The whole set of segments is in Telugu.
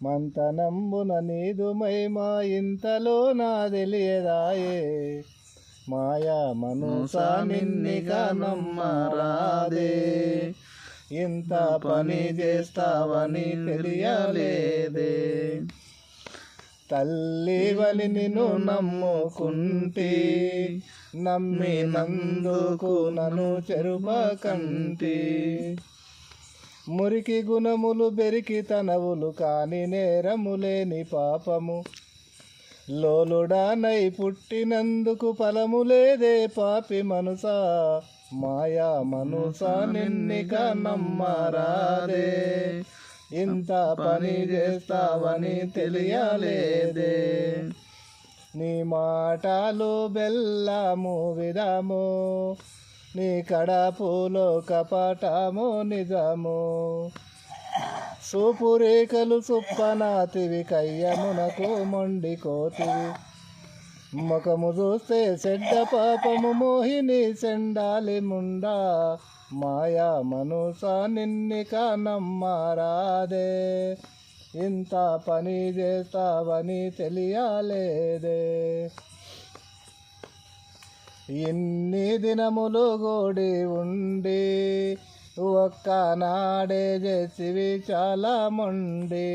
మంతనంబున నీదు మహిమా ఇంతలో నా తెలియదాయే మాయా మనూసా నిన్నిగా నమ్మరాదే ఇంత పని చేస్తావని తెలియలేదే తల్లివని నిన్ను నమ్ముకుంటి నమ్మినందుకు నన్ను చెరుపకంటి మురికి గుణములు బెరికి తనవులు కాని నేరములేని పాపము లోలుడానై పుట్టినందుకు ఫలము లేదే పాపి మనసా మాయా మనసా నిన్నిగా నమ్మరాదే ఇంత పని చేస్తావని తెలియలేదే నీ మాటలు బెల్లము విధము నీ కడపులో కపటము నిజము సూపురేఖలు సుప్పనాతివి కయ్యమునకు మొండి కోతివి ముఖము చూస్తే చెడ్డ పాపము మోహిని చెండాలి ముండా మాయా మనూసా నిన్నిక నమ్మరాదే ఇంత పని చేస్తావని తెలియలేదే ఇన్ని దినములు గోడి ఉండి ఒక్కనాడే చేసివి చాలా మొండి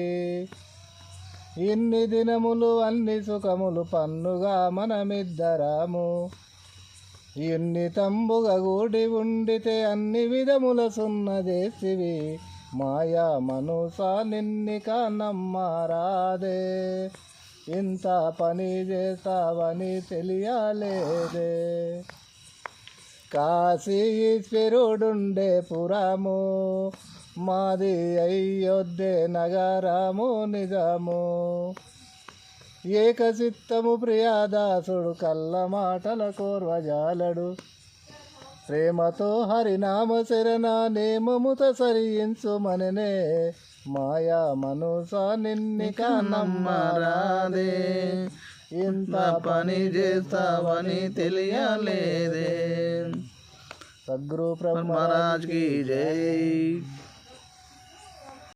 ఇన్ని దినములు అన్ని సుఖములు పన్నుగా మనమిద్దరము ఇన్ని తంబుగా గూడి ఉండితే అన్ని విధముల సున్న చేసివి మాయా మనూసా నిన్నిక నమ్మరాదే ఇంత పని చేస్తావని తెలియలేదే కాశీ ఈశ్వరుడుండే పురము మాది అయోధ్య నగరము నిజము ఏకచిత్తము ప్రియాదాసుడు కళ్ళ మాటల కోర్వజాలడు ప్రేమతో హరినామ శరణ నేమముత సరించుమననే మాయా మనూసా నిన్నిక నమ్మరాదే ఇంత పని చేస్తావని తెలియలేదే సద్గురు బ్రహ్మరాజ్ కీ జై.